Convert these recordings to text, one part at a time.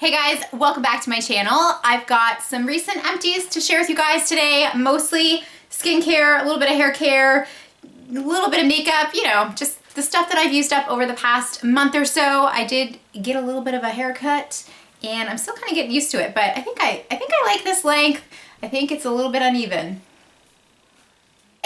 Hey guys, welcome back to my channel. I've got some recent empties to share with you guys today. Mostly skincare, a little bit of hair care, a little bit of makeup, you know, just the stuff that I've used up over the past month or so. I did get a little bit of a haircut and I'm still kind of getting used to it, but I think I like this length. I think it's a little bit uneven.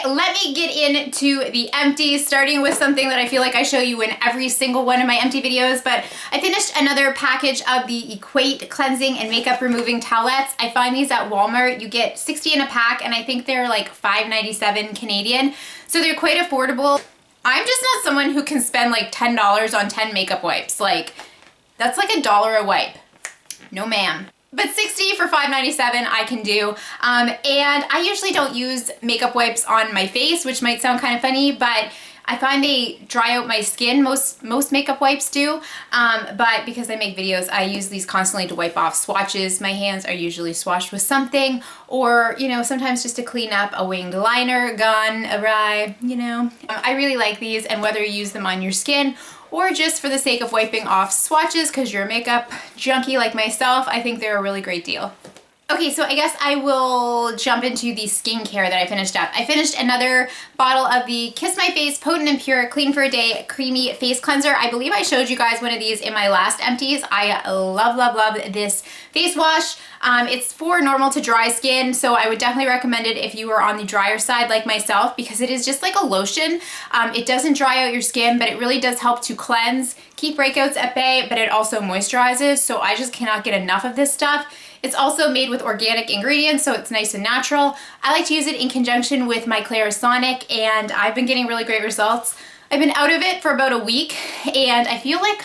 Let me get into the empties, starting with something that I feel like I show you in every single one of my empty videos, but I finished another package of the Equate Cleansing and Makeup Removing Towelettes. I find these at Walmart. You get 60 in a pack, and I think they're like $5.97 Canadian, so they're quite affordable. I'm just not someone who can spend like $10 on 10 makeup wipes. Like, that's like $1 a wipe. No ma'am. But 60 for $5.97 I can do. And I usually don't use makeup wipes on my face, which might sound kind of funny, but I find they dry out my skin. Most makeup wipes do. But because I make videos, I use these constantly to wipe off swatches. My hands are usually swatched with something, or, you know, sometimes just to clean up a winged liner gone awry, you know. I really like these, and whether you use them on your skin or just for the sake of wiping off swatches because you're a makeup junkie like myself, I think they're a really great deal. Okay, so I guess I will jump into the skincare that I finished up. I finished another bottle of the Kiss My Face Potent and Pure Clean for a Day Creamy Face Cleanser. I believe I showed you guys one of these in my last empties. I love this face wash. It's for normal to dry skin, so I would definitely recommend it if you are on the drier side like myself, because it is just like a lotion. It doesn't dry out your skin, but it really does help to cleanse, keep breakouts at bay, but it also moisturizes, so I just cannot get enough of this stuff. It's also made with organic ingredients, so it's nice and natural. I like to use it in conjunction with my Clarisonic, and I've been getting really great results. I've been out of it for about a week, and I feel like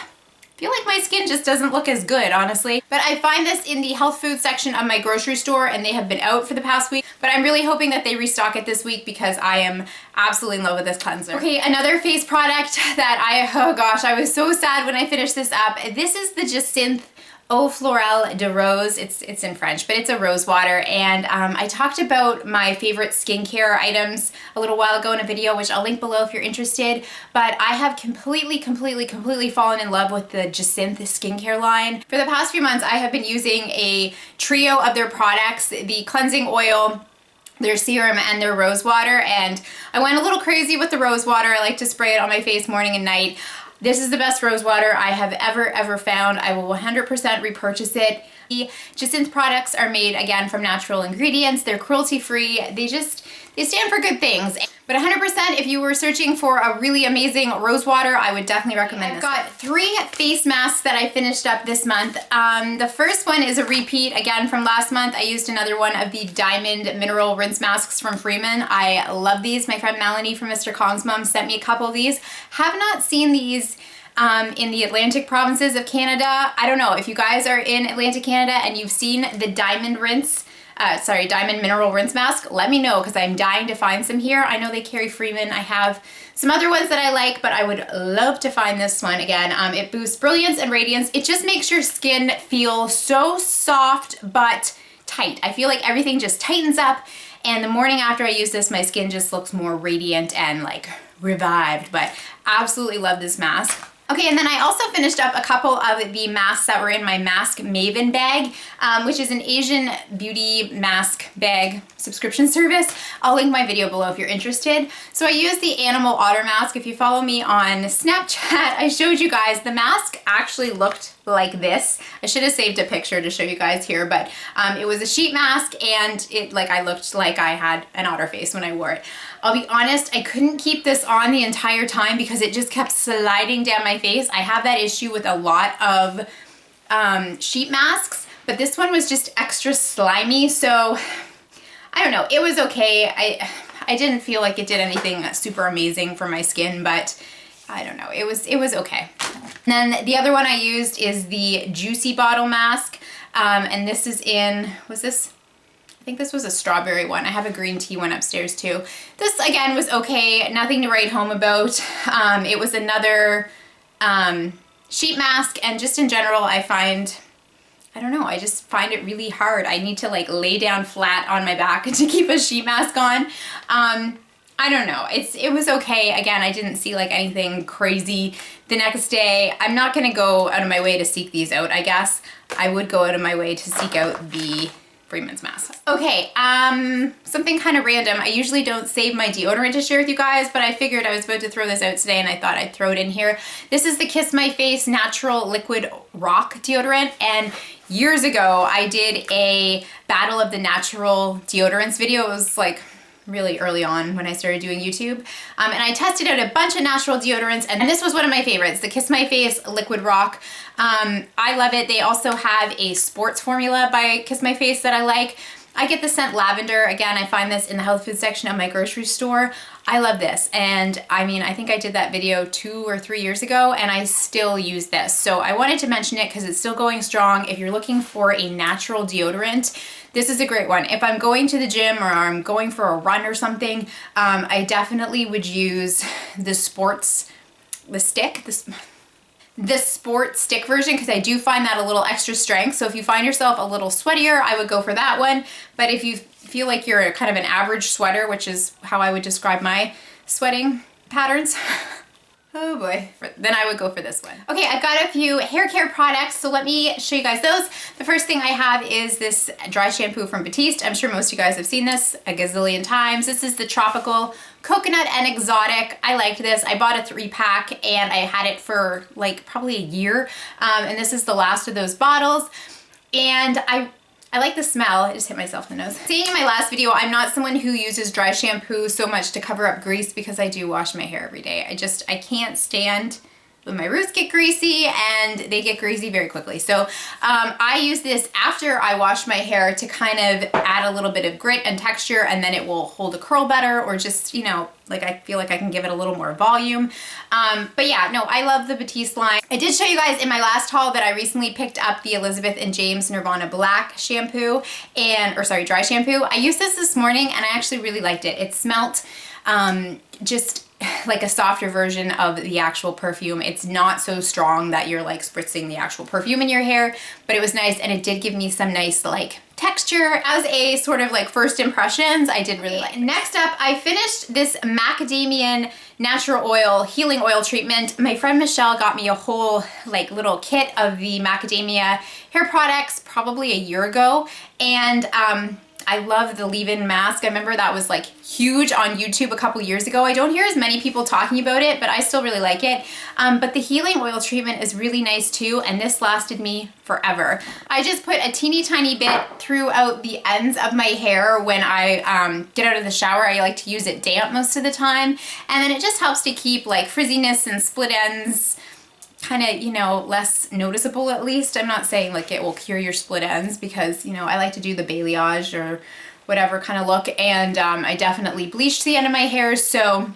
my skin just doesn't look as good, honestly. But I find this in the health food section of my grocery store, and they have been out for the past week. But I'm really hoping that they restock it this week because I am absolutely in love with this cleanser. Okay, another face product that oh gosh, I was so sad when I finished this up. This is the Jacinthe Eau Florale de Rose. It's in French, but it's a rose water, and I talked about my favorite skincare items a little while ago in a video, which I'll link below if you're interested, but I have completely fallen in love with the Jacinthe skincare line. For the past few months, I have been using a trio of their products, the cleansing oil, their serum, and their rose water, and I went a little crazy with the rose water. I like to spray it on my face morning and night. This is the best rose water I have ever found. I will 100% repurchase it. The Jacinthe products are made, again, from natural ingredients. They're cruelty-free. They stand for good things. But 100%, if you were searching for a really amazing rose water, I would definitely recommend this. I've got 3 face masks that I finished up this month. The first one is a repeat, again, from last month. I used another one of the Diamond Mineral Rinse Masks from Freeman. I love these. My friend Melanie from Mr. Kong's Mom sent me a couple of these. Have not seen these in the Atlantic provinces of Canada. I don't know, if you guys are in Atlantic Canada and you've seen the Diamond Mineral Rinse Mask, let me know, because I'm dying to find some here. I know they carry Freeman. I have some other ones that I like, but I would love to find this one again. It boosts brilliance and radiance. It just makes your skin feel so soft but tight. I feel like everything just tightens up, and the morning after I use this, my skin just looks more radiant and like revived, but absolutely love this mask. Okay, and then I also finished up a couple of the masks that were in my Mask Maven bag, which is an Asian beauty mask bag subscription service. I'll link my video below if you're interested. So I used the Animal Otter mask. If you follow me on Snapchat, I showed you guys the mask actually looked like this. I should have saved a picture to show you guys here, but it was a sheet mask, and I looked like I had an otter face when I wore it. I'll be honest, I couldn't keep this on the entire time because it just kept sliding down my face. I have that issue with a lot of sheet masks, but this one was just extra slimy, so I don't know. It was okay. I didn't feel like it did anything super amazing for my skin, but I don't know. It was okay. And then the other one I used is the Juicy Bottle Mask, and this is in, I think this was a strawberry one. I have a green tea one upstairs too. This, again, was okay. Nothing to write home about. It was another sheet mask, and just in general, I don't know, I just find it really hard. I need to like lay down flat on my back to keep a sheet mask on. I don't know. It was okay. Again, I didn't see like anything crazy the next day. I'm not gonna go out of my way to seek these out, I guess. I would go out of my way to seek out the Freeman's mask. Okay, something kind of random. I usually don't save my deodorant to share with you guys, but I figured I was about to throw this out today and I thought I'd throw it in here. This is the Kiss My Face Natural Liquid Rock Deodorant, and years ago I did a Battle of the Natural Deodorants video. It was like really early on when I started doing YouTube. And I tested out a bunch of natural deodorants, and this was one of my favorites, the Kiss My Face Liquid Rock. I love it. They also have a sports formula by Kiss My Face that I like. I get the scent lavender. Again, I find this in the health food section of my grocery store. I love this, and I mean, I think I did that video 2 or 3 years ago, and I still use this. So I wanted to mention it because it's still going strong. If you're looking for a natural deodorant, this is a great one. If I'm going to the gym or I'm going for a run or something, I definitely would use the sport stick version, because I do find that a little extra strength. So if you find yourself a little sweatier, I would go for that one. But if you feel like you're kind of an average sweater, which is how I would describe my sweating patterns, oh boy, then I would go for this one. Okay, I've got a few hair care products, so let me show you guys those. The first thing I have is this dry shampoo from Battiste. I'm sure most of you guys have seen this a gazillion times. This is the Tropical Coconut and Exotic. I liked this. I bought a 3-pack and I had it for like probably a year. And this is the last of those bottles. And I like the smell. I just hit myself in the nose. Seeing in my last video, I'm not someone who uses dry shampoo so much to cover up grease because I do wash my hair every day. I can't stand when my roots get greasy, and they get greasy very quickly. So I use this after I wash my hair to kind of add a little bit of grit and texture, and then it will hold a curl better, or just, you know, like I feel like I can give it a little more volume. But yeah, no, I love the Battiste line. I did show you guys in my last haul that I recently picked up the Elizabeth and James Nirvana Black shampoo, dry shampoo. I used this morning and I actually really liked it. It smelt just like a softer version of the actual perfume. It's not so strong that you're like spritzing the actual perfume in your hair, but it was nice, and it did give me some nice like texture. As a sort of like first impressions, I did really like it. Next up, I finished this Macadamia natural oil healing oil treatment. My friend Michelle got me a whole like little kit of the macadamia hair products probably a year ago, and I love the leave-in mask. I remember that was like huge on YouTube a couple years ago. I don't hear as many people talking about it, but I still really like it. But the healing oil treatment is really nice too, and this lasted me forever. I just put a teeny tiny bit throughout the ends of my hair when I get out of the shower. I like to use it damp most of the time, and then it just helps to keep like frizziness and split ends kind of, you know, less noticeable at least. I'm not saying like it will cure your split ends, because, you know, I like to do the balayage or whatever kind of look, and I definitely bleached the end of my hair, so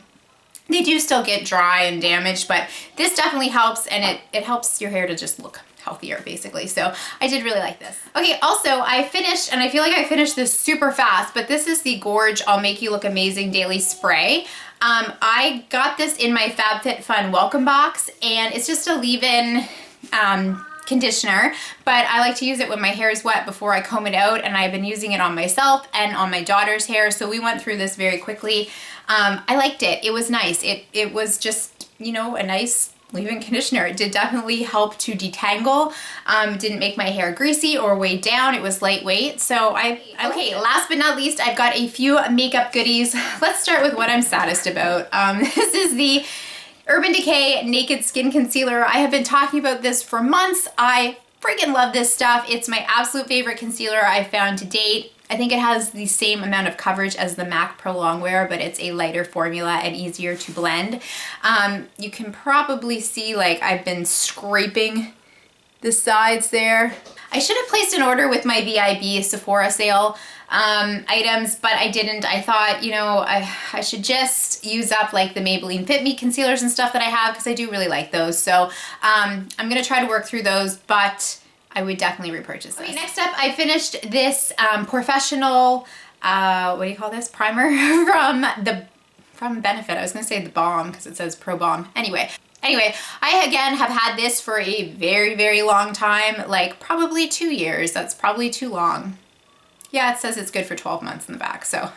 they do still get dry and damaged, but this definitely helps, and it helps your hair to just look healthier basically. So I did really like this. Okay, also I finished, and I feel like I finished this super fast, but this is the Gorge I'll Make You Look Amazing Daily Spray. I got this in my FabFitFun welcome box, and it's just a leave-in conditioner, but I like to use it when my hair is wet before I comb it out, and I've been using it on myself and on my daughter's hair, so we went through this very quickly. I liked it. It was nice. It was just, you know, a nice leave-in conditioner. It did definitely help to detangle. Didn't make my hair greasy or weighed down. It was lightweight. So okay, last but not least, I've got a few makeup goodies. Let's start with what I'm saddest about. This is the Urban Decay Naked Skin Concealer. I have been talking about this for months. I freaking love this stuff. It's my absolute favorite concealer I've found to date. I think it has the same amount of coverage as the MAC Pro Longwear, but it's a lighter formula and easier to blend. You can probably see like I've been scraping the sides there. I should have placed an order with my VIB Sephora sale items, but I didn't. I thought, you know, I should just use up like the Maybelline Fit Me concealers and stuff that I have, because I do really like those. So I'm gonna try to work through those, but I would definitely repurchase this. Okay, next up, I finished this professional, what do you call this? Primer from Benefit. I was gonna say the Balm because it says Pro Balm. Anyway, I again have had this for a very, very long time, like probably 2 years. That's probably too long. Yeah, it says it's good for 12 months in the back, so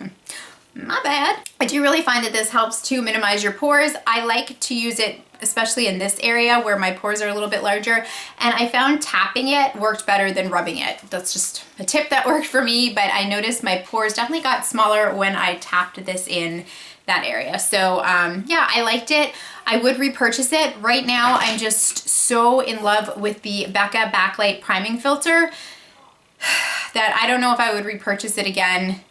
not bad. I do really find that this helps to minimize your pores. I like to use it especially in this area where my pores are a little bit larger, and I found tapping it worked better than rubbing it. That's just a tip that worked for me, but I noticed my pores definitely got smaller when I tapped this in that area. So yeah, I liked it. I would repurchase it. Right now, I'm just so in love with the Becca Backlight Priming Filter that I don't know if I would repurchase it again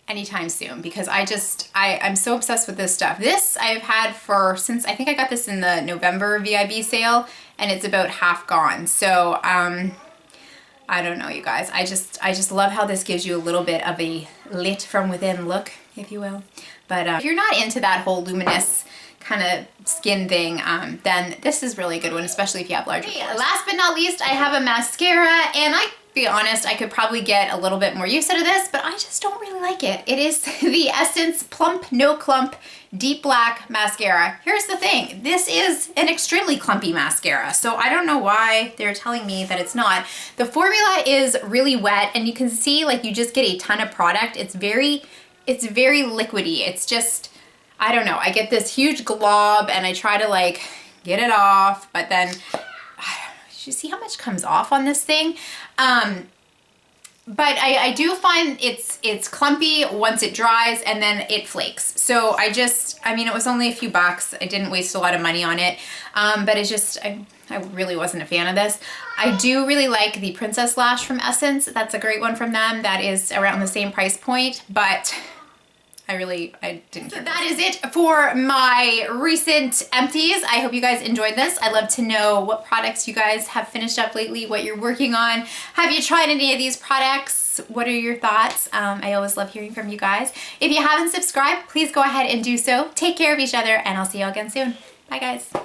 anytime soon, because I'm so obsessed with this stuff. This I've had since I think I got this in the November VIB sale, and it's about half gone. So I don't know, you guys. I just love how this gives you a little bit of a lit from within look, if you will. But if you're not into that whole luminous kind of skin thing, then this is really a good one, especially if you have larger pores. Last but not least, I have a mascara, and be honest, I could probably get a little bit more use out of this, but I just don't really like it. It is the Essence Plump No Clump Deep Black Mascara. Here's the thing, this is an extremely clumpy mascara, so I don't know why they're telling me that it's not. The formula is really wet, and you can see like you just get a ton of product. It's very liquidy. It's just, I don't know, I get this huge glob and I try to like get it off, but then you see how much comes off on this thing? But I do find it's clumpy once it dries, and then it flakes. So I mean, it was only a few bucks. I didn't waste a lot of money on it, but it's just, I really wasn't a fan of this. I do really like the Princess Lash from Essence. That's a great one from them. That is around the same price point, but I didn't care. So that is it for my recent empties. I hope you guys enjoyed this. I'd love to know what products you guys have finished up lately, what you're working on. Have you tried any of these products? What are your thoughts? I always love hearing from you guys. If you haven't subscribed, please go ahead and do so. Take care of each other, and I'll see you all again soon. Bye, guys.